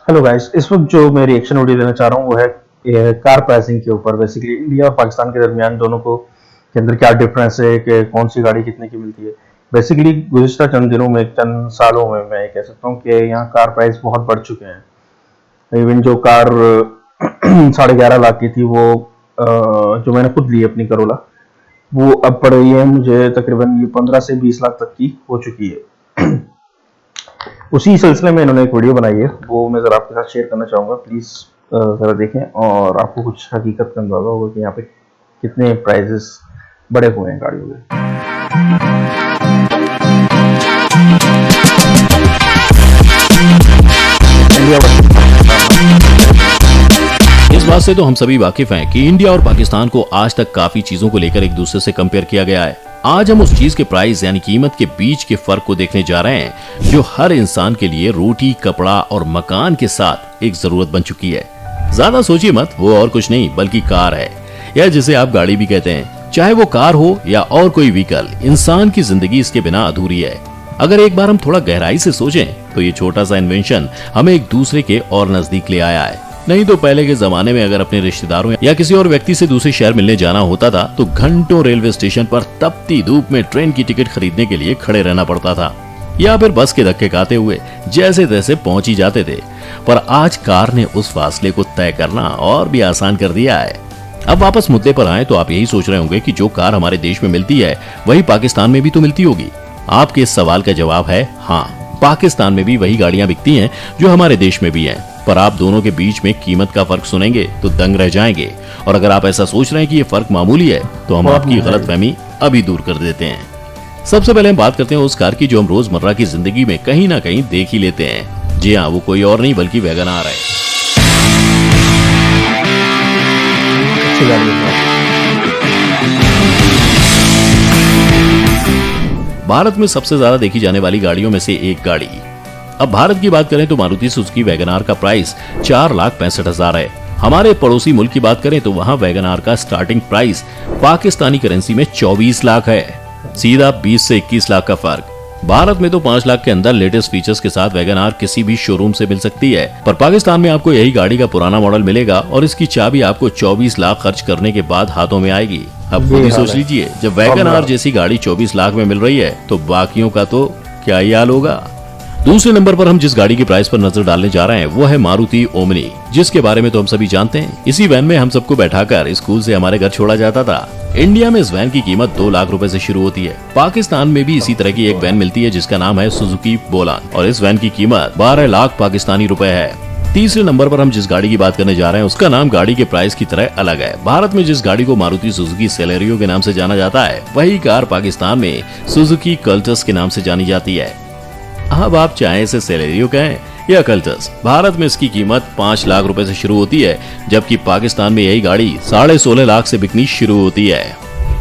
Hello guys, इस वक्त जो मैं रिएक्शन वीडियो देना चाह रहा हूँ वो है कार प्राइसिंग के ऊपर। बेसिकली इंडिया और पाकिस्तान के दरमियान दोनों को के अंदर क्या डिफरेंस है कि कौन सी गाड़ी कितने की मिलती है। बेसिकली गुज़िश्ता चंद दिनों में, चंद सालों में मैं ये कह सकता हूँ कि यहाँ कार प्राइस बहुत बढ़ चुके हैं। इवन जो कार 11.5 लाख की थी वो जो मैंने खुद ली अपनी करोला, वो अब पड़ रही है मुझे तकरीबन ये 15 से 20 लाख तक की हो चुकी है। उसी सिलसिले में इन्होंने एक वीडियो बनाई है, वो मैं ज़रा आपके साथ शेयर करना चाहूँगा। प्लीज़ ज़रा देखें और आपको कुछ हकीकत का अंदाज़ा होगा कि यहाँ पे कितने प्राइजेस बढ़े हुए हैं गाड़ियों के। इस बात से तो हम सभी वाकिफ हैं कि इंडिया और पाकिस्तान को आज तक काफी चीजों को लेकर एक दूसरे से कंपेयर किया गया है। आज हम उस चीज के प्राइस यानी कीमत के बीच के फर्क को देखने जा रहे हैं जो हर इंसान के लिए रोटी, कपड़ा और मकान के साथ एक जरूरत बन चुकी है। ज्यादा सोचिए मत, वो और कुछ नहीं बल्कि कार है, या जिसे आप गाड़ी भी कहते हैं। चाहे वो कार हो या और कोई व्हीकल, इंसान की जिंदगी इसके बिना अधूरी है। अगर एक बार हम थोड़ा गहराई से सोचें तो ये छोटा सा इन्वेंशन हमें एक दूसरे के और नजदीक ले आया है। नहीं तो पहले के जमाने में अगर अपने रिश्तेदारों या किसी और व्यक्ति से दूसरे शहर मिलने जाना होता था तो घंटों रेलवे स्टेशन पर तपती धूप में ट्रेन की टिकट खरीदने के लिए खड़े रहना पड़ता था, या फिर बस के धक्के खाते हुए जैसे तैसे पहुंच ही जाते थे। पर आज कार ने उस फासले को तय करना और भी आसान कर दिया है। अब वापस मुद्दे पर आए तो आप यही सोच रहे होंगे कि जो कार हमारे देश में मिलती है वही पाकिस्तान में भी तो मिलती होगी। आपके इस सवाल का जवाब है हाँ, पाकिस्तान में भी वही गाड़ियां बिकती हैं जो हमारे देश में भी हैं। पर आप दोनों के बीच में कीमत का फर्क सुनेंगे तो दंग रह जाएंगे। और अगर आप ऐसा सोच रहे हैं कि ये फर्क मामूली है तो हम आपकी गलतफहमी अभी दूर कर देते हैं। सबसे पहले हम बात करते हैं उस कार की जो हम रोजमर्रा की जिंदगी में कहीं ना कहीं देख ही लेते हैं। जी हाँ, वो कोई और नहीं बल्कि वैगन आर है। भारत में सबसे ज्यादा देखी जाने वाली गाड़ियों में से एक गाड़ी। अब भारत की बात करें तो मारुति सुजुकी वैगन आर का प्राइस 4,65,000 है। हमारे पड़ोसी मुल्क की बात करें तो वहां वैगन आर का स्टार्टिंग प्राइस पाकिस्तानी करेंसी में 24 लाख है। सीधा 20 से 21 लाख का फर्क। भारत में तो 5 लाख के अंदर लेटेस्ट फीचर्स के साथ वैगन आर किसी भी शोरूम से मिल सकती है, पर पाकिस्तान में आपको यही गाड़ी का पुराना मॉडल मिलेगा और इसकी चाबी आपको 24 लाख खर्च करने के बाद हाथों में आएगी। अब खुद ही सोच लीजिए, जब वैगन आर जैसी गाड़ी 24 लाख में मिल रही है तो बाकियों का तो क्या ही हाल होगा। दूसरे नंबर पर हम जिस गाड़ी की प्राइस पर नजर डालने जा रहे हैं वो है मारुति ओमनी, जिसके बारे में तो हम सभी जानते हैं। इसी वैन में हम सबको बैठाकर स्कूल से हमारे घर छोड़ा जाता था। इंडिया में इस वैन की कीमत 2 लाख रुपए से शुरू होती है। पाकिस्तान में भी इसी तरह की एक वैन मिलती है जिसका नाम है सुजुकी बोलान और इस वैन की कीमत 12 लाख पाकिस्तानी रुपए है। तीसरे नंबर पर हम जिस गाड़ी की बात करने जा रहे हैं उसका नाम गाड़ी के प्राइस की तरह अलग है। भारत में जिस गाड़ी को मारुति सुजुकी सेलेरियो के नाम से जाना जाता है वही कार पाकिस्तान में सुजुकी कल्टस के नाम से जानी जाती है। अब आप चाहे इसे सेलेरियो कहें या कल्टस, भारत में इसकी कीमत 5 लाख रुपए से शुरू होती है, जबकि पाकिस्तान में यही गाड़ी 16.5 लाख से बिकनी शुरू होती है।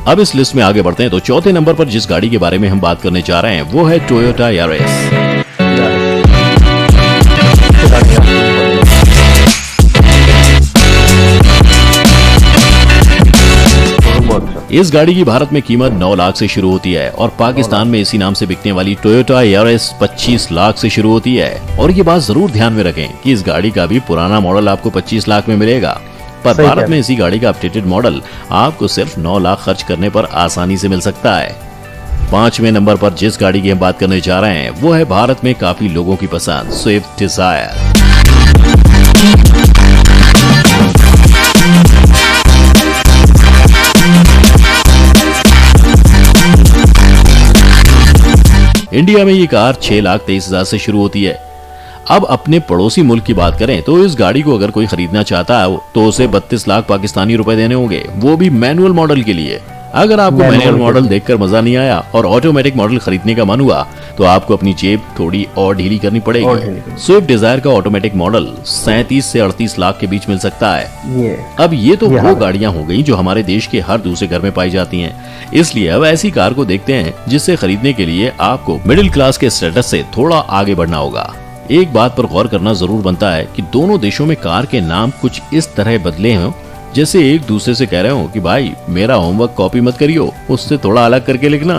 अब इस लिस्ट में आगे बढ़ते हैं तो चौथे नंबर पर जिस गाड़ी के बारे में हम बात करने जा रहे हैं वो है टोयोटा यारिस। इस गाड़ी की भारत में कीमत 9 लाख से शुरू होती है और पाकिस्तान में इसी नाम से बिकने वाली टोयोटा यारिस 25 लाख से शुरू होती है। और ये बात जरूर ध्यान में रखें कि इस गाड़ी का भी पुराना मॉडल आपको 25 लाख में मिलेगा, पर भारत में इसी गाड़ी का अपडेटेड मॉडल आपको सिर्फ 9 लाख खर्च करने पर आसानी से मिल सकता है। पांचवें नंबर पर जिस गाड़ी की हम बात करने जा रहे हैं वो है भारत में काफी लोगों की पसंद स्विफ्ट डिजायर। इंडिया में ये कार 6,23,000 से शुरू होती है। अब अपने पड़ोसी मुल्क की बात करें तो इस गाड़ी को अगर कोई खरीदना चाहता है तो उसे 32 लाख पाकिस्तानी रुपए देने होंगे, वो भी मैनुअल मॉडल के लिए। अगर आपको मैनुअल मॉडल देखकर मजा नहीं आया और ऑटोमेटिक मॉडल खरीदने का मन हुआ तो आपको अपनी जेब थोड़ी और ढीली करनी पड़ेगी। स्विफ्ट डिजायर का ऑटोमेटिक मॉडल 37 से 38 लाख के बीच मिल सकता है। अब ये तो वो गाड़ियां हो गई जो हमारे देश के हर दूसरे घर में पाई जाती हैं। इसलिए अब ऐसी कार को देखते हैं जिससे खरीदने के लिए आपको मिडिल क्लास के स्टेटस से थोड़ा आगे बढ़ना होगा। एक बात पर गौर करना जरूर बनता है कि दोनों देशों में कार के नाम कुछ इस तरह बदले हैं जैसे एक दूसरे से कह रहे हो कि भाई मेरा होमवर्क कॉपी मत करियो, उससे थोड़ा अलग करके लिखना।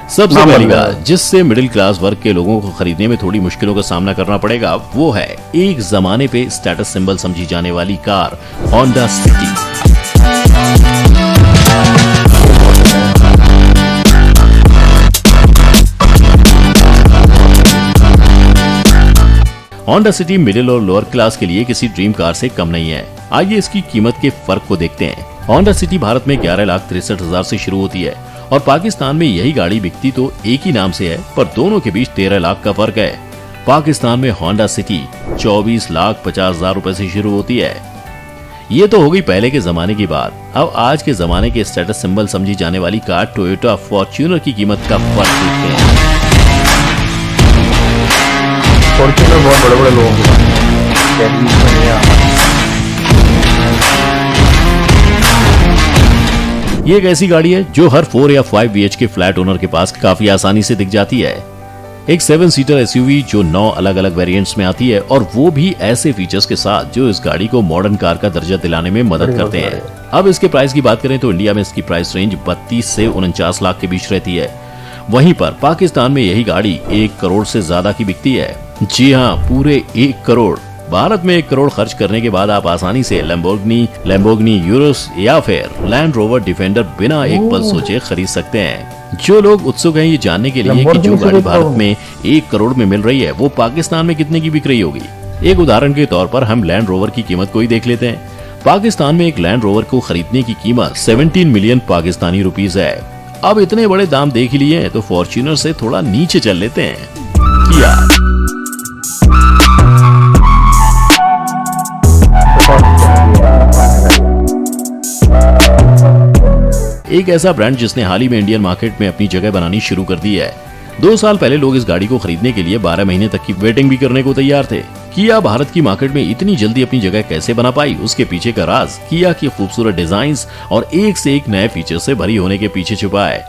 सबसे नाम पहली बन गया बात जिससे मिडिल क्लास वर्ग के लोगों को खरीदने में थोड़ी मुश्किलों का सामना करना पड़ेगा वो है एक जमाने पे स्टेटस सिंबल समझी जाने वाली car Honda city. Honda city middle और लोअर क्लास के लिए किसी ड्रीम कार से कम नहीं है। आइए इसकी कीमत के फर्क को देखते हैं। होंडा सिटी भारत में 11,63,000 से शुरू होती है और पाकिस्तान में यही गाड़ी बिकती तो एक ही नाम से है, पर दोनों के बीच 13 लाख का फर्क है। पाकिस्तान में होंडा सिटी 24,50,000 रुपए से शुरू होती है। ये तो हो गई पहले के जमाने की बात। अब आज के जमाने के स्टेटस सिंबल समझी जाने वाली कार टोयोटा फॉर्च्यूनर की कीमत का फर्क देखते हैं। फॉर्च्यूनर बहुत बड़े बड़े लोगों के पास ये एक ऐसी गाड़ी है जो हर 4 या 5 BHK फ्लैट ओनर के पास काफी आसानी से दिख जाती है। एक 7 सीटर SUV जो 9 अलग अलग वेरिएंट्स में आती है और वो भी ऐसे फीचर्स के साथ जो इस गाड़ी को मॉडर्न कार का दर्जा दिलाने में मदद करते हैं। अब इसके प्राइस की बात करें तो इंडिया में इसकी प्राइस रेंज 32 से 49 लाख के बीच रहती है। वहीं पर पाकिस्तान में यही गाड़ी 1 करोड़ से ज्यादा की बिकती है। जी हाँ, पूरे 1 करोड़। भारत में 1 करोड़ खर्च करने के बाद आप आसानी से लैम्बोर्गिनी यूरोस या फिर लैंड रोवर डिफेंडर बिना एक पल सोचे खरीद सकते हैं। जो लोग उत्सुक हैं ये जानने के लिए कि जो गाड़ी भारत में 1 करोड़ में मिल रही है वो पाकिस्तान में कितने की बिक रही होगी, एक उदाहरण के तौर पर हम लैंड रोवर की कीमत को ही देख लेते हैं। पाकिस्तान में एक लैंड रोवर को खरीदने की कीमत 17 मिलियन पाकिस्तानी रुपीज है। अब इतने बड़े दाम देख ही लिए हैं तो फॉर्च्यूनर से थोड़ा नीचे चल लेते हैं। किया एक ऐसा ब्रांड जिसने हाल ही में इंडियन मार्केट में अपनी जगह बनानी शुरू कर दी है। 2 साल पहले लोग इस गाड़ी को खरीदने के लिए 12 महीने तक की वेटिंग भी करने को तैयार थे। किया भारत की मार्केट में इतनी जल्दी अपनी जगह कैसे बना पाई, उसके पीछे का राज किया की खूबसूरत डिजाइन्स और एक से एक नए फीचर से भरी होने के पीछे छुपा है।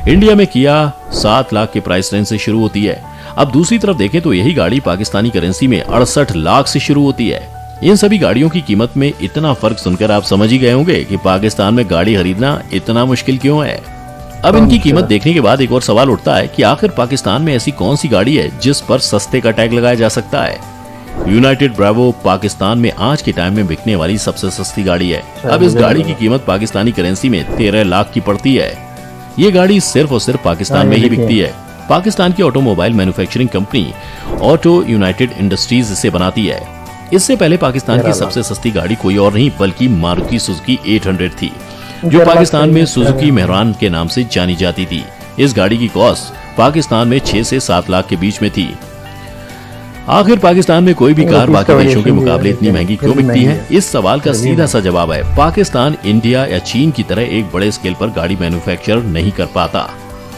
इंडिया में किया 7 लाख के प्राइस रेंज से शुरू होती है। अब दूसरी तरफ देखें तो यही गाड़ी पाकिस्तानी करेंसी में 68 लाख से शुरू होती है। इन सभी गाड़ियों की कीमत में इतना फर्क सुनकर आप समझ ही गए होंगे कि पाकिस्तान में गाड़ी खरीदना इतना मुश्किल क्यों है। अब इनकी कीमत देखने के बाद एक और सवाल उठता है कि आखिर पाकिस्तान में ऐसी कौन सी गाड़ी है जिस पर सस्ते का टैग लगाया जा सकता है। यूनाइटेड ब्रावो पाकिस्तान में आज के टाइम में बिकने वाली सबसे सस्ती गाड़ी है। अब इस गाड़ी की कीमत पाकिस्तानी करेंसी में 13 लाख की पड़ती है। ये गाड़ी सिर्फ और सिर्फ पाकिस्तान में ही बिकती है। पाकिस्तान की automobile manufacturing company auto United industries इसे बनाती है। इससे पहले पाकिस्तान की सबसे सस्ती गाड़ी कोई और नहीं बल्कि मारुति सुजुकी 800 थी, जो पाकिस्तान में सुजुकी मेहरान के नाम से जानी जाती थी। इस गाड़ी की कॉस्ट पाकिस्तान में 6 से 7 लाख के बीच में थी। आखिर पाकिस्तान में कोई भी कार बाकी देशों के मुकाबले इतनी महंगी क्यों बिकती है? इस सवाल का सीधा सा जवाब है पाकिस्तान इंडिया या चीन की तरह एक बड़े स्केल पर गाड़ी मैन्युफैक्चर नहीं कर पाता।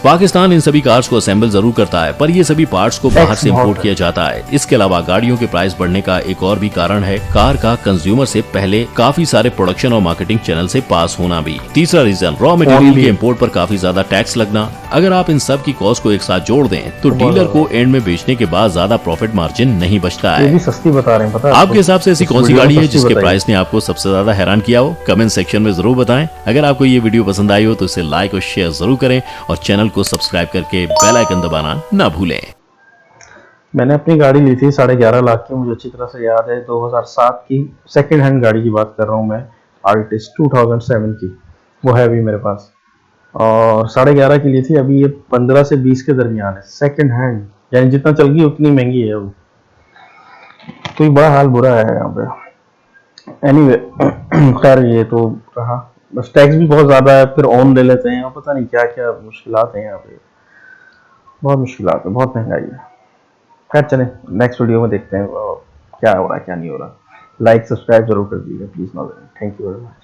पाकिस्तान इन सभी कार्स को असेंबल जरूर करता है, पर ये सभी पार्ट्स को बाहर से इंपोर्ट किया जाता है। इसके अलावा गाड़ियों के प्राइस बढ़ने का एक और भी कारण है कार का कंज्यूमर से पहले काफी सारे प्रोडक्शन और मार्केटिंग चैनल से पास होना भी। तीसरा रीजन रॉ मटेरियल के इंपोर्ट पर काफी ज्यादा टैक्स लगना। अगर आप इन सब की कॉस्ट को एक साथ जोड़ दें तो डीलर को एंड में बेचने के बाद ज्यादा प्रॉफिट मार्जिन नहीं बचता है। ये भी सस्ती बता रहे हैं, पता है आपके हिसाब से ऐसी कौन सी गाड़ी है जिसके प्राइस ने आपको सबसे ज्यादा हैरान किया हो? कमेंट सेक्शन में जरूर बताएं। अगर आपको ये वीडियो पसंद आई हो तो इसे लाइक और शेयर जरूर करें और चैनल को सब्सक्राइब करके बेल आइकन दबाना ना भूलें। मैंने अपनी गाड़ी ली थी 11.5 लाख की, मुझे अच्छी तरह से याद है। 2007 की सेकंड हैंड गाड़ी की बात कर रहा हूँ मैं, आर्टिस 2007 की, वो है अभी मेरे पास। और 11.5 की ली थी। अभी ये 15 से 20 के दरमियान है, सेकंड हैंड, यानी जितना चल गई उतनी महंगी है वो। कोई बड़ा हाल बुरा है यहाँ पे। एनीवे खैर ये तो रहा, बस टैक्स भी बहुत ज्यादा है, फिर ऑन ले लेते हैं और पता नहीं क्या क्या मुश्किलात हैं यहाँ पे, बहुत मुश्किलात है, बहुत महंगाई है। खैर चलें नेक्स्ट वीडियो में देखते हैं क्या हो रहा है क्या नहीं हो रहा। लाइक सब्सक्राइब जरूर कर दीजिए please. Thank you very much.